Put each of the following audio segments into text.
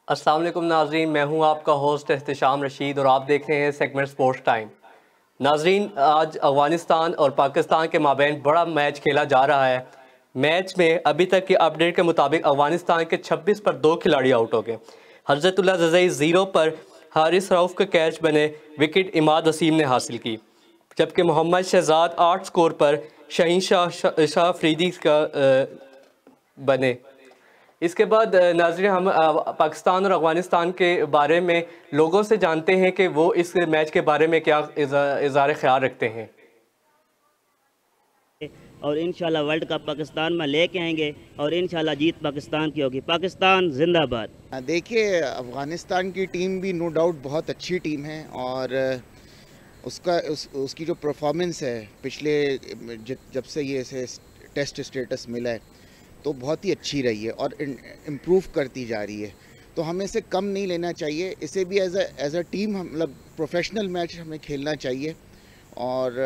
अस्सलाम वालेकुम नाजरीन, मैं हूं आपका होस्ट एहतशाम रशीद और आप देख रहे हैं सेगमेंट स्पोर्ट्स टाइम। नाजरीन, आज अफगानिस्तान और पाकिस्तान के माबैन बड़ा मैच खेला जा रहा है। मैच में अभी तक की अपडेट के मुताबिक अफगानिस्तान के 26 पर 2 खिलाड़ी आउट हो गए। हजरतुल्लाह जज़ई 0 पर हारिस रऊफ़ के कैच बने, विकेट इमाद वसीम ने हासिल की, जबकि मोहम्मद शहजाद 8 स्कोर पर शहीन शाह अफरीदी का बने। इसके बाद नाज़रीन, हम पाकिस्तान और अफ़गानिस्तान के बारे में लोगों से जानते हैं कि वो इस मैच के बारे में क्या इज़हार ख़्याल रखते हैं। और इंशाल्लाह वर्ल्ड कप पाकिस्तान में लेके आएंगे और इंशाल्लाह जीत पाकिस्तान की होगी। पाकिस्तान जिंदाबाद। देखिए, अफ़गानिस्तान की टीम भी नो डाउट बहुत अच्छी टीम है और उसकी जो परफॉर्मेंस है पिछले जब से ये इसे टेस्ट स्टेटस मिला है तो बहुत ही अच्छी रही है और इम्प्रूव करती जा रही है। तो हमें इसे कम नहीं लेना चाहिए, इसे भी एज अ टीम मतलब प्रोफेशनल मैच हमें खेलना चाहिए। और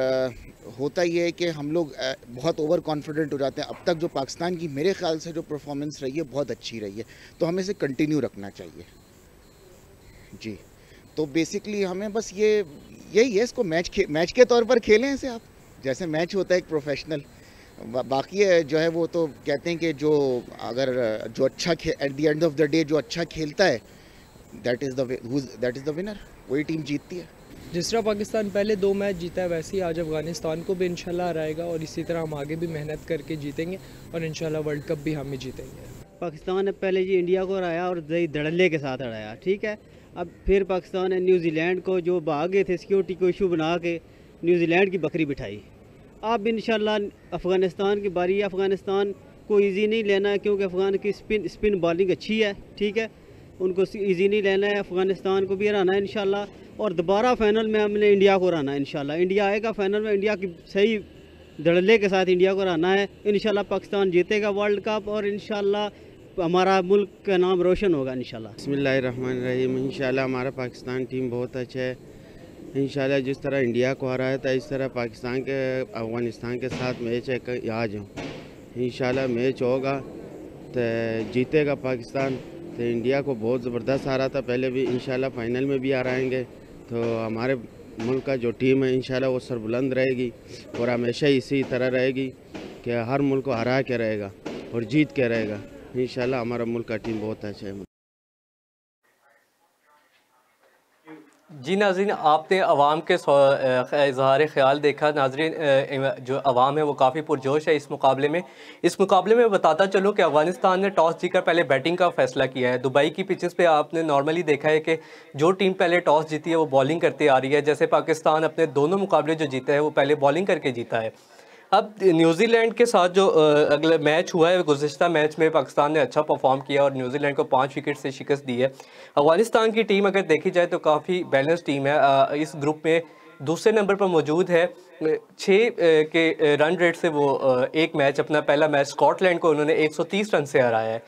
होता ये है कि हम लोग बहुत ओवर कॉन्फिडेंट हो जाते हैं। अब तक जो पाकिस्तान की मेरे ख्याल से जो परफॉर्मेंस रही है बहुत अच्छी रही है, तो हमें इसे कंटिन्यू रखना चाहिए जी। तो बेसिकली हमें बस यही है, इसको मैच के तौर पर खेलें इसे, आप जैसे मैच होता है एक प्रोफेशनल। बाकी जो है वो तो कहते हैं कि जो अच्छा at the end of the day जो अच्छा खेलता है दैट इज़ द विनर, वही टीम जीतती है। जिस तरह पाकिस्तान पहले 2 मैच जीता है वैसे ही आज अफगानिस्तान को भी इंशाल्लाह हराएगा और इसी तरह हम आगे भी मेहनत करके जीतेंगे और इंशाल्लाह वर्ल्ड कप भी हम ही जीतेंगे। पाकिस्तान ने पहले जी इंडिया को हराया और धड़ल्ले के साथ हराया, ठीक है। अब फिर पाकिस्तान ने न्यूजीलैंड को जो भाग गए थे सिक्योरिटी को इशू बना के न्यूजीलैंड की बकरी बिठाई। अब इंशाल्लाह अफ़गानिस्तान की बारी है। अफ़गानिस्तान को इजी नहीं लेना है क्योंकि अफ़गान की स्पिन बॉलिंग अच्छी है, ठीक है। उनको इजी नहीं लेना है, अफ़गानिस्तान को भी हराना है इंशाल्लाह। और दोबारा फाइनल में हमने इंडिया को हराना है इंशाल्लाह। इंडिया आएगा फाइनल में, इंडिया की सही धड़ल्ले के साथ इंडिया को हराना है इंशाल्लाह। पाकिस्तान जीतेगा वर्ल्ड कप और इंशाल्लाह हमारा मुल्क का नाम रोशन होगा इंशाल्लाह। बिस्मिल्लाहिर्रहमानिर्रहीम। इंशाल्लाह हमारा पाकिस्तान टीम बहुत अच्छा है। इंशाल्लाह जिस तरह इंडिया को हराया था इस तरह पाकिस्तान के अफ़गानिस्तान के साथ मैच है आज इंशाल्लाह मैच होगा तो जीतेगा पाकिस्तान। तो इंडिया को बहुत ज़बरदस्त हारा था पहले भी, इंशाल्लाह फाइनल में भी हराएंगे। तो हमारे मुल्क का जो टीम है इंशाल्लाह वो सरबुलंद रहेगी और हमेशा इसी तरह रहेगी कि हर मुल्क को हरा के रहेगा और जीत के रहेगा। इंशाल्लाह हमारा मुल्क का टीम बहुत अच्छा है। जी नाज़रीन, आपने अवाम के इज़हार ख़्याल देखा। नाज़रीन, जो अवाम है वो काफ़ी पुरजोश है इस मुकाबले में बताता चलूँ कि अफ़गानिस्तान ने टॉस जीतकर पहले बैटिंग का फ़ैसला किया है। दुबई की पिचेस पे आपने नॉर्मली देखा है कि जो टीम पहले टॉस जीती है वो बॉलिंग करती आ रही है। जैसे पाकिस्तान अपने दोनों मुकाबले जो जीता है वो पहले बॉलिंग करके जीता है। अब न्यूजीलैंड के साथ जो अगला मैच हुआ है, गुज़िश्ता मैच में पाकिस्तान ने अच्छा परफॉर्म किया और न्यूजीलैंड को 5 विकेट से शिकस्त दी है। अफ़गानिस्तान की टीम अगर देखी जाए तो काफ़ी बैलेंस टीम है। इस ग्रुप में दूसरे नंबर पर मौजूद है। 6 के रन रेट से वो एक मैच, अपना पहला मैच स्कॉटलैंड को उन्होंने 130 रन से हराया है।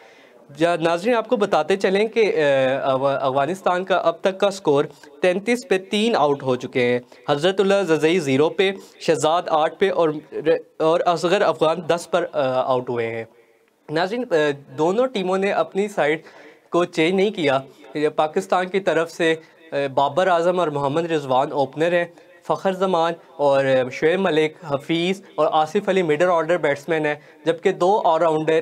नाज़रीन, आपको बताते चलें कि अफ़गानिस्तान का अब तक का स्कोर 33 पे 3 आउट हो चुके हैं। हज़रतुल्लाह जज़ई 0 पे, शहजाद 8 पे और असगर अफ़गान 10 पर आउट हुए हैं। नाज़रीन, दोनों टीमों ने अपनी साइड को चेंज नहीं किया। पाकिस्तान की तरफ से बाबर आज़म और मोहम्मद रिजवान ओपनर हैं, फ़खर जमान और शुएब मलिक, हफीज़ और Asif Ali middle order batsman हैं, जबकि 2 ऑलराउंडर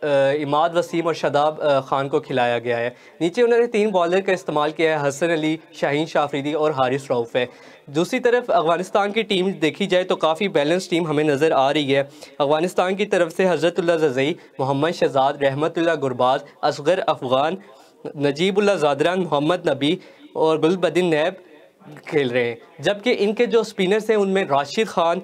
इमाद वसीम और शादाब खान को खिलाया गया है। नीचे उन्होंने 3 बॉलर का इस्तेमाल किया है, हसन अली, शाहीन शाह अफरीदी और हारिस रऊफ़ है। दूसरी तरफ अफ़गानिस्तान की टीम देखी जाए तो काफ़ी बैलेंस टीम हमें नज़र आ रही है। अफ़गानिस्तान की तरफ से हज़रतुल्लाह जज़ई, मोहम्मद शहजाद, रहमतुल्लाह गुरबाज, असगर अफ़गान, नजीबुल्लाह ज़ादरान, मोहम्मद नबी और गुलबदीन नैब खेल रहे हैं। जबकि इनके जो स्पिनर्स हैं उनमें राशिद खान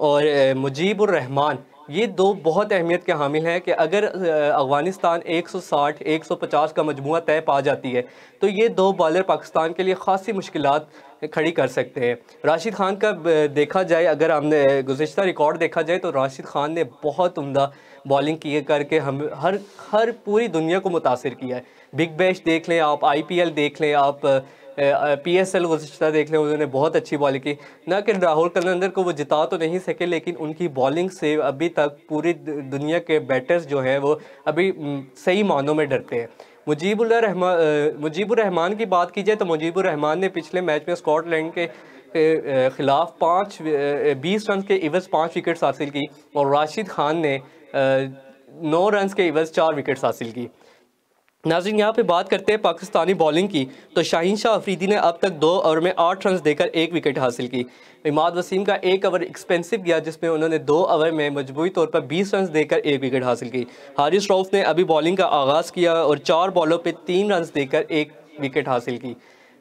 और मुजीबुर रहमान, ये 2 बहुत अहमियत के हामिल हैं कि अगर अफ़गानिस्तान 160-150 का मजमुआ तय पा जाती है तो ये 2 बॉलर पाकिस्तान के लिए ख़ासी मुश्किलात खड़ी कर सकते हैं। राशिद खान का देखा जाए, अगर हमने गुज़िश्ता रिकॉर्ड देखा जाए तो राशिद खान ने बहुत उम्दा बॉलिंग किए करके हम हर पूरी दुनिया को मुतासिर किया है। बिग बैश देख लें आप, IPL देख लें आप, PSL गुज़िश्ता देख लें, उन्होंने बहुत अच्छी बॉलिंग की। ना कि राहुल कलंदर को वो जिता तो नहीं सके, लेकिन उनकी बॉलिंग से अभी तक पूरी दुनिया के बैटर्स जो हैं वो अभी सही मानों में डरते हैं। मुजीबुर रहमान की बात की जाए तो मुजीबुर रहमान ने पिछले मैच में स्कॉटलैंड के ख़िलाफ़ 20 रन के इवज़ 5 विकेट्स हासिल की और राशिद खान ने 9 रन के इवज़ 4 विकेट्स हासिल की। नाज़रीन, यहाँ पे बात करते हैं पाकिस्तानी बॉलिंग की, तो शाहीन शाह अफरीदी ने अब तक 2 ओवर में 8 रन देकर 1 विकेट हासिल की। इमाद वसीम का 1 ओवर एक्सपेंसिव गया जिसमें उन्होंने 2 ओवर में मजबूरी तौर पर 20 रन देकर 1 विकेट हासिल की। हारिस रऊफ ने अभी बॉलिंग का आगाज़ किया और 4 बॉलों पे 3 रन देकर 1 विकेट हासिल की।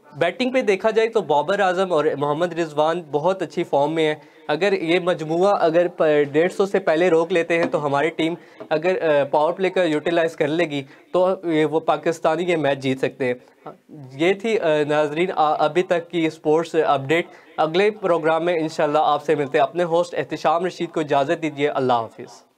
बैटिंग पे देखा जाए तो बाबर आजम और मोहम्मद रिजवान बहुत अच्छी फॉर्म में है। अगर ये मजमुआ अगर 150 से पहले रोक लेते हैं तो हमारी टीम अगर पावर प्ले का यूटिलाइज़ कर लेगी तो वो पाकिस्तानी ये मैच जीत सकते हैं। ये थी नाजरीन अभी तक की स्पोर्ट्स अपडेट। अगले प्रोग्राम में इंशाल्लाह आपसे मिलते हैं। अपने होस्ट एहतिशाम रशीद को इजाज़त दीजिए। अल्लाह हाफिज़।